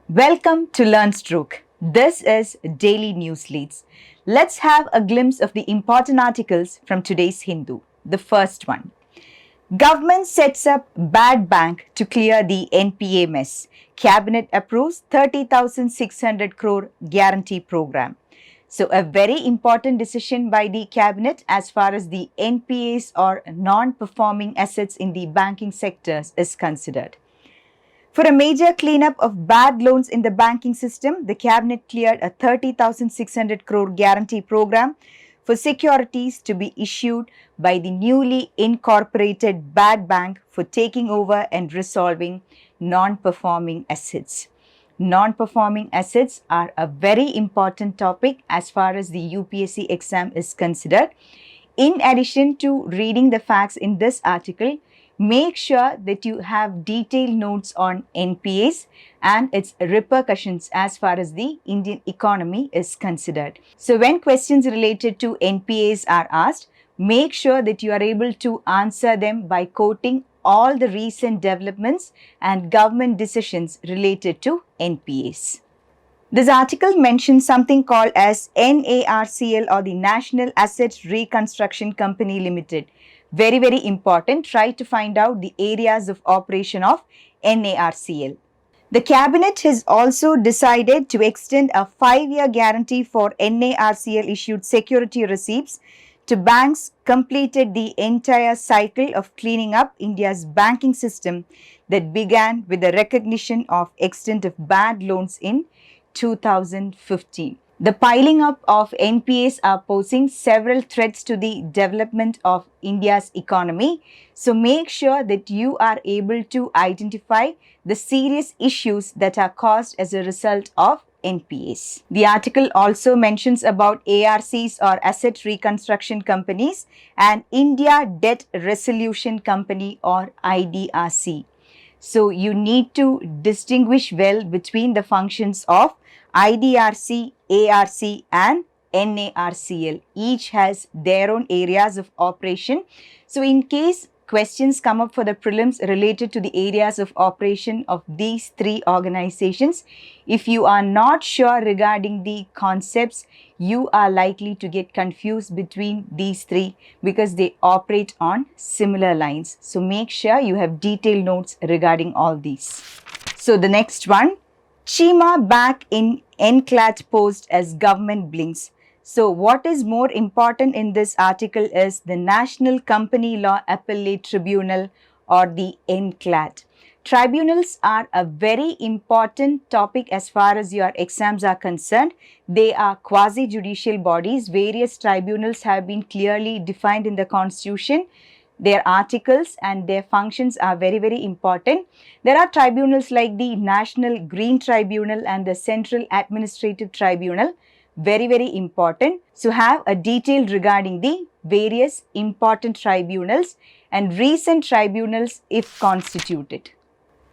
Welcome to Learnstroke. This is Daily News Leads. Let's have a glimpse of the important articles from today's Hindu. The first one. Government sets up bad bank to clear the NPA mess. Cabinet approves 30,600 crore guarantee program. So a very important decision by the cabinet as far as the NPAs or non-performing assets in the banking sectors is considered. For a major cleanup of bad loans in the banking system, the cabinet cleared a 30,600 crore guarantee program for securities to be issued by the newly incorporated bad bank for taking over and resolving non-performing assets. Non-performing assets are a very important topic as far as the UPSC exam is considered. In addition to reading the facts in this article, make sure that you have detailed notes on NPAs and its repercussions as far as the Indian economy is considered. So when questions related to NPAs are asked, make sure that you are able to answer them by quoting all the recent developments and government decisions related to NPAs. This article mentions something called as NARCL or the National Asset Reconstruction Company Limited. Very, very important. Try to find out the areas of operation of NARCL. The cabinet has also decided to extend a 5-year guarantee for NARCL issued security receipts to banks completed the entire cycle of cleaning up India's banking system that began with the recognition of extent of bad loans in 2015. The piling up of NPAs are posing several threats to the development of India's economy. So make sure that you are able to identify the serious issues that are caused as a result of NPAs. The article also mentions about ARCs or Asset Reconstruction Companies and India Debt Resolution Company or IDRC. So you need to distinguish well between the functions of IDRC, ARC and NARCL. Each has their own areas of operation. So in case questions come up for the prelims related to the areas of operation of these three organizations, if you are not sure regarding the concepts, you are likely to get confused between these three because they operate on similar lines. So make sure you have detailed notes regarding all these. So the next one, Chima back in NCLAT post as government blinks. So what is more important in this article is the National Company Law Appellate Tribunal or the NCLAT. Tribunals are a very important topic as far as your exams are concerned. They are quasi-judicial bodies. Various tribunals have been clearly defined in the Constitution. Their articles and their functions are very, very important. There are tribunals like the National Green Tribunal and the Central Administrative Tribunal. Very, very important. So have a detail regarding the various important tribunals and recent tribunals if constituted.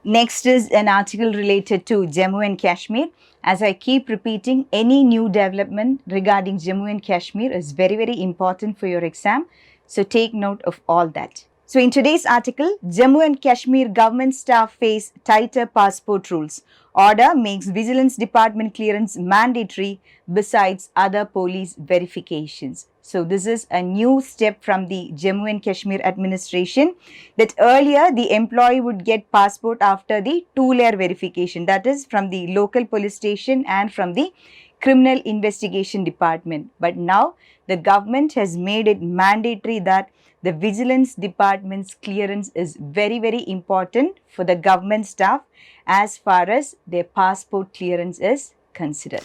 Next is an article related to Jammu and Kashmir. As I keep repeating, any new development regarding Jammu and Kashmir is very, very important for your exam. So take note of all that. So in today's article, Jammu and Kashmir government staff face tighter passport rules. Order makes Vigilance Department clearance mandatory besides other police verifications. So this is a new step from the Jammu and Kashmir administration that earlier the employee would get passport after the 2-layer verification, that is from the local police station and from the criminal investigation department. But now the government has made it mandatory that the vigilance department's clearance is very, very important for the government staff as far as their passport clearance is considered.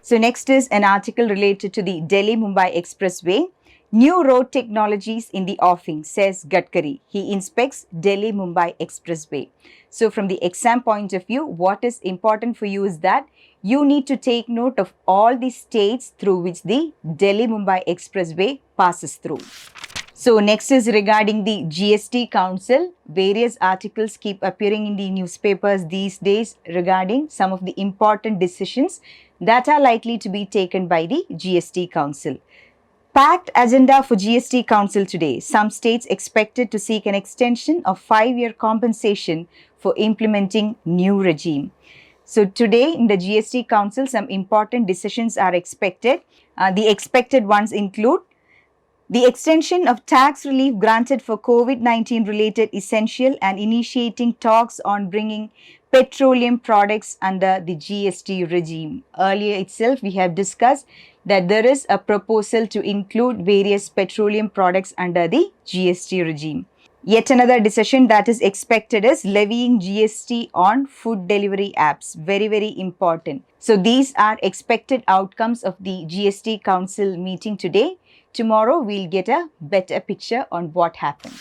So next is an article related to the Delhi-Mumbai Expressway. New road technologies in the offing, says Gadkari. He inspects Delhi-Mumbai Expressway. So from the exam point of view, what is important for you is that you need to take note of all the states through which the Delhi-Mumbai Expressway passes through. So next is regarding the Gst Council. Various articles keep appearing in the newspapers these days regarding some of the important decisions that are likely to be taken by the Gst Council. Packed agenda for Gst Council today. Some states expected to seek an extension of 5-year compensation for implementing new regime. So today in the GST Council, some important decisions are expected. The expected ones include the extension of tax relief granted for COVID-19 related essential and initiating talks on bringing petroleum products under the GST regime. Earlier itself, we have discussed that there is a proposal to include various petroleum products under the GST regime. Yet another decision that is expected is levying GST on food delivery apps. Very, very important. So these are expected outcomes of the GST Council meeting today. Tomorrow we'll get a better picture on what happened.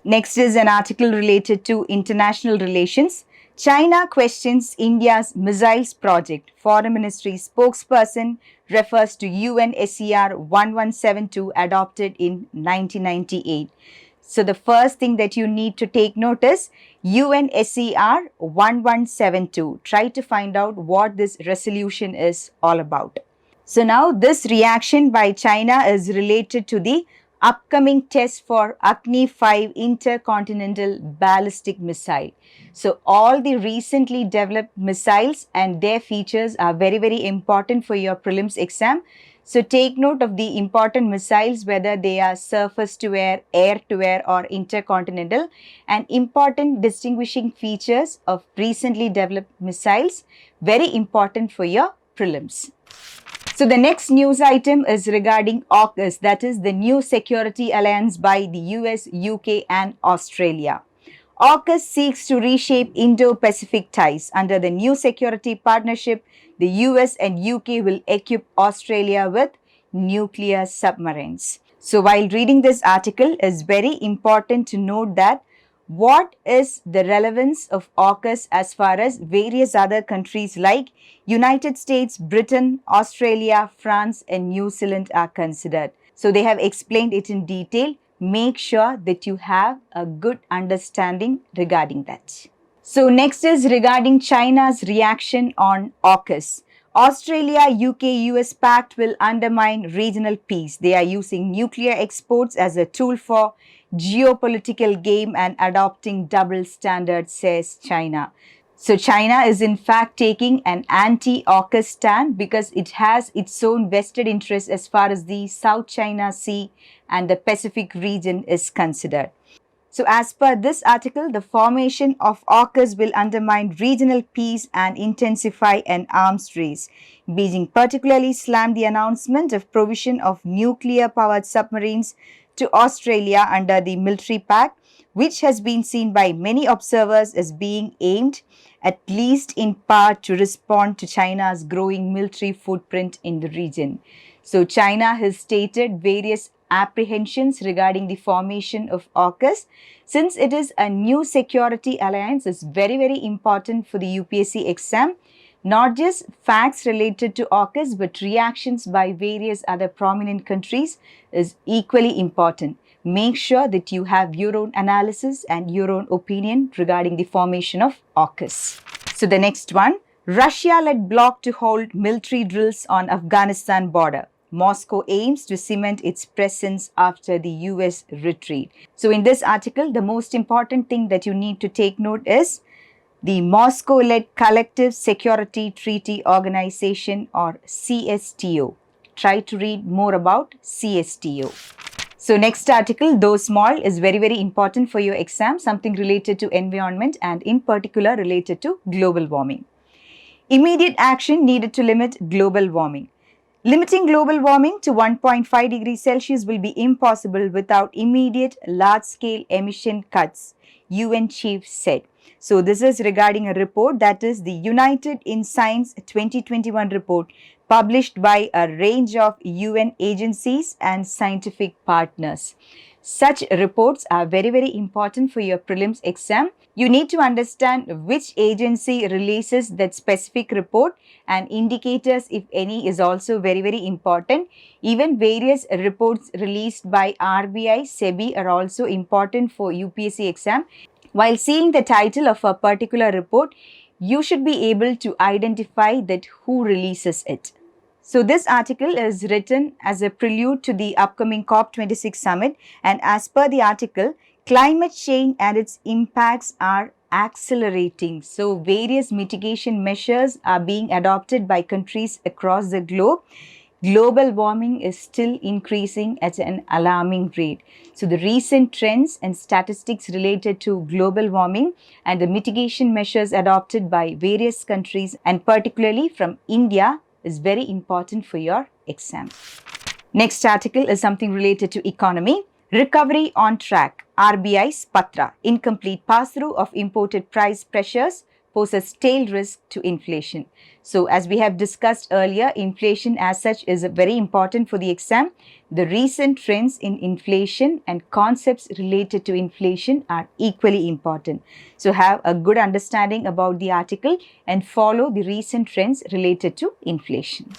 Next is an article related to international relations. China questions India's missiles project. Foreign Ministry spokesperson refers to UN SCR 1172 adopted in 1998. So the first thing that you need to take note is UNSCR 1172. Try to find out what this resolution is all about. So now this reaction by China is related to the upcoming test for Agni 5 intercontinental ballistic missile. So all the recently developed missiles and their features are very, very important for your prelims exam. So take note of the important missiles, whether they are surface to air or intercontinental, and important distinguishing features of recently developed missiles, very important for your prelims. So the next news item is regarding AUKUS, that is the new security alliance by the US, UK and Australia. AUKUS seeks to reshape Indo-Pacific ties. Under the new security partnership, the US and UK will equip Australia with nuclear submarines. So while reading this article, it's very important to note that what is the relevance of AUKUS as far as various other countries like United States, Britain, Australia, France and New Zealand are considered. So they have explained it in detail. Make sure that you have a good understanding regarding that. So next is regarding China's reaction on AUKUS. Australia, UK, US pact will undermine regional peace. They are using nuclear exports as a tool for geopolitical game and adopting double standards, says China. So China is in fact taking an anti-AUKUS stand because it has its own vested interest as far as the South China Sea and the Pacific region is considered. So as per this article, the formation of AUKUS will undermine regional peace and intensify an arms race. Beijing particularly slammed the announcement of provision of nuclear-powered submarines to Australia under the military pact, which has been seen by many observers as being aimed, at least in part, to respond to China's growing military footprint in the region. So China has stated various apprehensions regarding the formation of AUKUS. Since it is a new security alliance, it's very, very important for the UPSC exam. Not just facts related to AUKUS, but reactions by various other prominent countries is equally important. Make sure that you have your own analysis and your own opinion regarding the formation of AUKUS. So the next one, Russia led bloc to hold military drills on Afghanistan border. Moscow aims to cement its presence after the US retreat. So in this article, the most important thing that you need to take note is the Moscow-led Collective Security Treaty Organization, or CSTO. Try to read more about CSTO. So next article, though small, is very, very important for your exam, something related to environment and in particular related to global warming. Immediate action needed to limit global warming. Limiting global warming to 1.5 degrees Celsius will be impossible without immediate large-scale emission cuts, UN chief said. So this is regarding a report, that is the United in Science 2021 report, published by a range of UN agencies and scientific partners. Such reports are very, very important for your prelims exam. You need to understand which agency releases that specific report, and indicators, if any, is also very, very important. Even various reports released by RBI, SEBI are also important for UPSC exam. While seeing the title of a particular report, you should be able to identify that who releases it. So this article is written as a prelude to the upcoming COP26 summit, and as per the article, climate change and its impacts are accelerating. So various mitigation measures are being adopted by countries across the globe. Global warming is still increasing at an alarming rate. So the recent trends and statistics related to global warming and the mitigation measures adopted by various countries and particularly from India is very important for your exam. Next article is something related to economy. Recovery on track. RBI's Patra. Incomplete pass-through of imported price pressures poses tail risk to inflation. So as we have discussed earlier, inflation as such is very important for the exam. The recent trends in inflation and concepts related to inflation are equally important. So have a good understanding about the article and follow the recent trends related to inflation.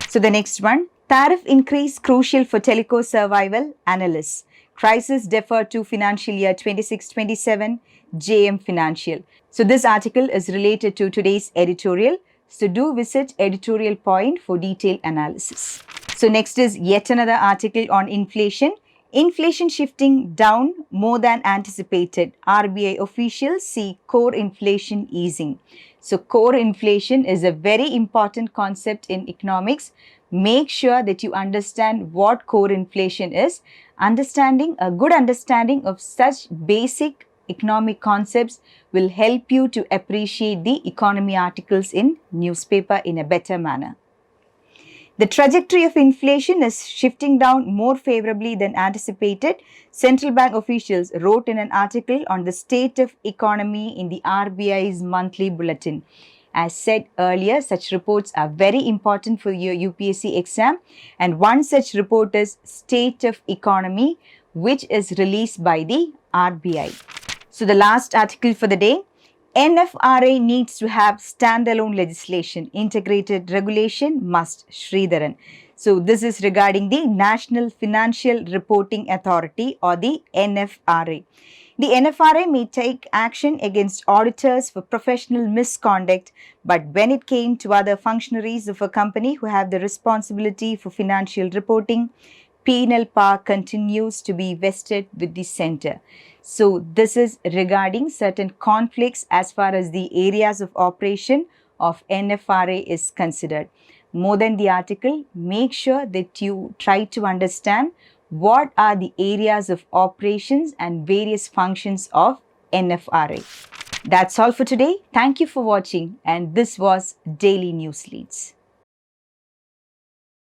So the next one, tariff increase crucial for telco survival, analysts. Crisis deferred to financial year 26-27, JM Financial. So this article is related to today's editorial. So do visit editorial point for detailed analysis. So next is yet another article on inflation. Inflation shifting down more than anticipated. RBI officials see core inflation easing. So core inflation is a very important concept in economics. Make sure that you understand what core inflation is. A good understanding of such basic economic concepts will help you to appreciate the economy articles in newspaper in a better manner. The trajectory of inflation is shifting down more favorably than anticipated. Central bank officials wrote in an article on the state of economy in the RBI's monthly bulletin. As said earlier, such reports are very important for your UPSC exam, and one such report is State of Economy, which is released by the RBI. So the last article for the day, NFRA needs to have standalone legislation, integrated regulation must, Sridharan. So this is regarding the National Financial Reporting Authority or the NFRA. The NFRA may take action against auditors for professional misconduct, but when it came to other functionaries of a company who have the responsibility for financial reporting, penal power continues to be vested with the center. So this is regarding certain conflicts as far as the areas of operation of NFRA is considered. More than the article, make sure that you try to understand what are the areas of operations and various functions of NFRA. That's all for today. Thank you for watching, and this was Daily News Leads.